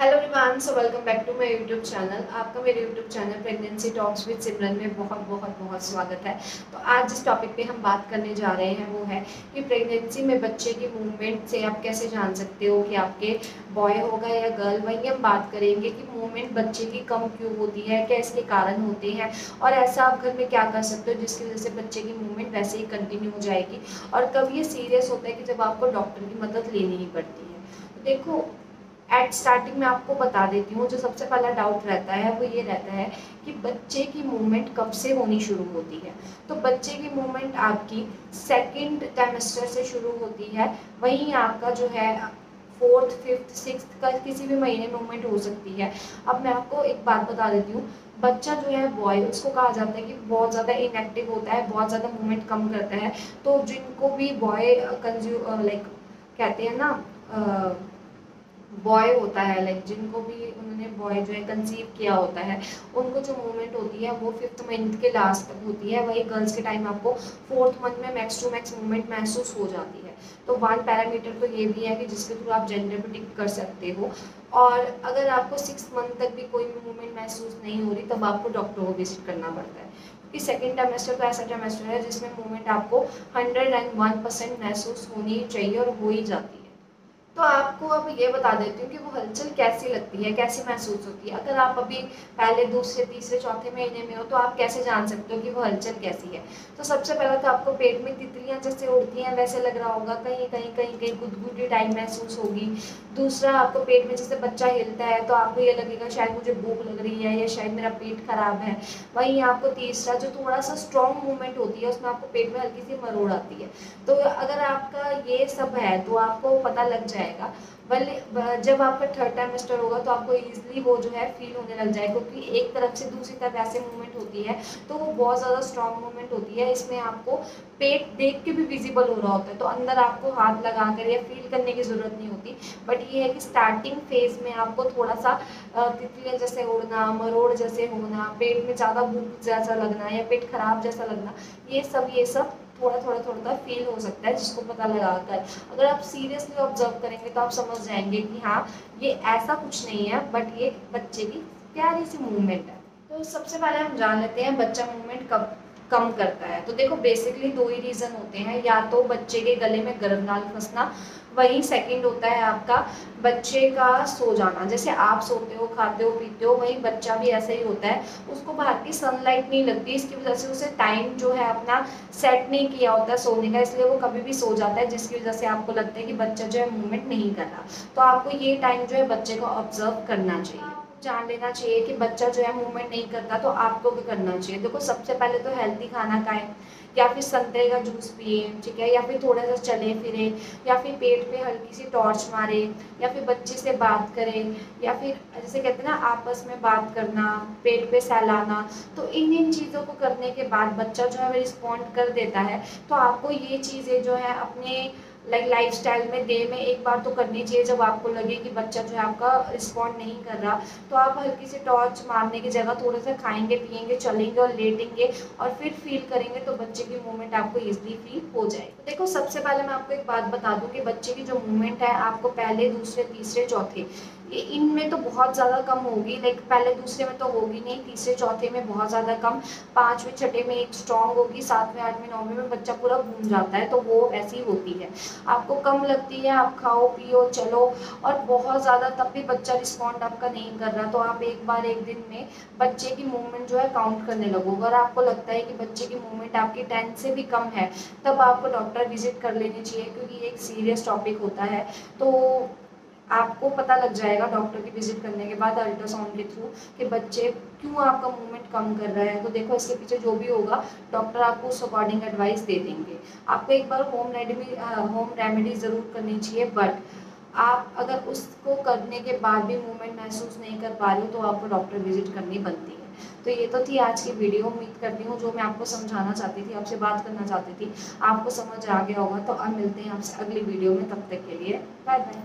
Hello everyone, so welcome back to my YouTube channel. आपका मेरे YouTube channel pregnancy talks with Simran में बहुत बहुत बहुत स्वागत है। तो आज जिस टॉपिक पे हम बात करने जा रहे हैं वो है कि प्रेगनेंसी में बच्चे की मूवमेंट से आप कैसे जान सकते हो कि आपके बॉय होगा या गर्ल। वही हम बात करेंगे कि मूवमेंट बच्चे की कम क्यों होती है, क्या इसके कारण होते हैं और ऐसा आप घर में क्या कर सकते हो जिसकी वजह से बच्चे की मूवमेंट वैसे ही कंटिन्यू हो जाएगी। और कब ये सीरियस होता है कि जब आपको डॉक्टर की मदद लेनी ही पड़ती है। तो देखो, एट स्टार्टिंग में आपको बता देती हूँ, जो सबसे पहला डाउट रहता है वो ये रहता है कि बच्चे की मूवमेंट कब से होनी शुरू होती है। तो बच्चे की मूवमेंट आपकी सेकंड ट्राइमेस्टर से शुरू होती है। वहीं आपका जो है फोर्थ फिफ्थ सिक्स का किसी भी महीने मूवमेंट हो सकती है। अब मैं आपको एक बात बता देती हूँ, बच्चा जो है बॉय, उसको कहा जाता है कि बहुत ज़्यादा इनएक्टिव होता है, बहुत ज़्यादा मूवमेंट कम करता है। तो जिनको भी बॉय कंज्यूम लाइक कहते हैं ना, बॉय होता है, लाइक जिनको भी उन्होंने बॉय जो है कंसीव किया होता है, उनको जो मूवमेंट होती है वो फिफ्थ मंथ के लास्ट तक होती है। वही गर्ल्स के टाइम आपको फोर्थ मंथ में मैक्स टू मैक्स मूवमेंट महसूस हो जाती है। तो वन पैरामीटर तो ये भी है कि जिसके थ्रू आप जेंडर प्रेडिक्ट कर सकते हो। और अगर आपको 6 मंथ तक भी कोई मूवमेंट महसूस नहीं हो रही, तब आपको डॉक्टर को विजिट करना पड़ता है, क्योंकि सेकेंड ट्राइमेस्टर तो ऐसा ट्राइमेस्टर है जिसमें मूवमेंट आपको 101% महसूस होनी चाहिए और हो ही जाती है। तो आपको अब ये बता देती हूँ कि वो हलचल कैसी लगती है, कैसी महसूस होती है। अगर आप अभी पहले दूसरे तीसरे चौथे महीने में हो तो आप कैसे जान सकते हो कि वो हलचल कैसी है। तो सबसे पहले तो आपको पेट में तितलियां जैसे उड़ती हैं वैसे लग रहा होगा, कहीं कहीं कहीं कहीं गुदगुदी टाइप महसूस होगी। दूसरा, आपको पेट में जैसे बच्चा हिलता है तो आपको ये लगेगा शायद मुझे भूख लग रही है या शायद मेरा पेट खराब है। वहीं आपको तीसरा जो थोड़ा सा स्ट्रॉन्ग मूवमेंट होती है उसमें आपको पेट में हल्की सी मरोड़ आती है। तो अगर आपका ये सब है तो आपको पता लग जाएगा। जब आपका थर्ड ट्राइमेस्टर होगा तो आपको इजीली वो जो है फील होने लग जाएगा, क्योंकि एक तरफ से दूसरी तरफ ऐसे मूवमेंट होती है तो वो बहुत ज़्यादा स्ट्रॉन्ग मूवमेंट होती है। इसमें आपको पेट देख के भी विजिबल हो रहा होता है, तो अंदर आपको हाथ लगाकर या फील करने की ज़रूरत नहीं होती। बट ये है कि स्टार्टिंग फेज में आपको थोड़ा सा तितलियाँ जैसे उड़ना, मरोड़ जैसे होना, पेट में ज़्यादा भूख जैसा लगना या पेट खराब जैसा लगना, ये सब थोड़ा थोड़ा थोड़ा फील हो सकता है, जिसको पता लगाकर अगर आप सीरियसली ऑब्जर्व करेंगे तो आप समझ जाएंगे कि हाँ, ये ऐसा कुछ नहीं है, बट ये बच्चे की प्यारी सी मूवमेंट है। तो सबसे पहले हम जान लेते हैं बच्चा मूवमेंट कब कम करता है। तो देखो, बेसिकली दो ही रीज़न होते हैं, या तो बच्चे के गले में गर्भनाल फंसना, वहीं सेकंड होता है आपका बच्चे का सो जाना। जैसे आप सोते हो, खाते हो, पीते हो, वहीं बच्चा भी ऐसा ही होता है। उसको बाहर की सनलाइट नहीं लगती, इसकी वजह से उसे टाइम जो है अपना सेट नहीं किया होता है सोने का, इसलिए वो कभी भी सो जाता है, जिसकी वजह से आपको लगता है कि बच्चा जो है मूवमेंट नहीं कर रहा। तो आपको ये टाइम जो है बच्चे को ऑब्जर्व करना चाहिए, जान लेना चाहिए कि बच्चा जो है मूवमेंट नहीं करता, तो आपको क्या करना चाहिए। देखो, सबसे पहले तो हेल्दी खाना खाएं, या फिर संतरे का जूस पिए, ठीक है, या फिर थोड़ा सा चले फिरे, या फिर पेट पे हल्की सी टॉर्च मारे, या फिर बच्चे से बात करें, या फिर जैसे कहते हैं ना आपस में बात करना, पेट पे सहलाना। तो इन चीज़ों को करने के बाद बच्चा जो है रिस्पॉन्ड कर देता है। तो आपको ये चीज़ें जो है अपने लाइफस्टाइल में डे में एक बार तो करनी चाहिए। जब आपको लगे कि बच्चा जो है आपका रिस्पॉन्ड नहीं कर रहा, तो आप हल्की सी टॉर्च मारने की जगह थोड़ा सा खाएंगे, पिएंगे, चलेंगे और लेटेंगे, और फिर फील करेंगे तो बच्चे की मूवमेंट आपको इजीली फील हो जाएगी। तो देखो, सबसे पहले मैं आपको एक बात बता दूं कि बच्चे की जो मूवमेंट है आपको पहले, दूसरे, तीसरे, चौथे, ये इनमें तो बहुत ज़्यादा कम होगी। लाइक पहले दूसरे में तो होगी नहीं, तीसरे चौथे में बहुत ज़्यादा कम, पाँचवें छठे में एक स्ट्रॉन्ग होगी, सातवें आठवें नौवें में बच्चा पूरा घूम जाता है, तो वो ऐसी होती है। आपको कम लगती है, आप खाओ पियो चलो, और बहुत ज़्यादा तब भी बच्चा रिस्पॉन्ड आपका नहीं कर रहा, तो आप एक बार एक दिन में बच्चे की मूवमेंट जो है काउंट करने लगो। अगर आपको लगता है कि बच्चे की मूवमेंट आपकी 10 से भी कम है, तब आपको डॉक्टर विजिट कर लेनी चाहिए, क्योंकि ये एक सीरियस टॉपिक होता है। तो आपको पता लग जाएगा डॉक्टर की विजिट करने के बाद अल्ट्रासाउंड के थ्रू कि बच्चे क्यों आपका मूवमेंट कम कर रहा है। तो देखो, इसके पीछे जो भी होगा डॉक्टर आपको उस अकॉर्डिंग एडवाइस दे देंगे। आपको एक बार होम रेमेडी ज़रूर करनी चाहिए, बट आप अगर उसको करने के बाद भी मूवमेंट महसूस नहीं कर पा रहे हो तो आपको डॉक्टर विजिट करनी बनती है। तो ये तो थी आज की वीडियो। उम्मीद करती हूँ जो मैं आपको समझाना चाहती थी, आपसे बात करना चाहती थी, आपको समझ आ गया होगा। तो अब मिलते हैं आपसे अगली वीडियो में, तब तक के लिए बाय बाय।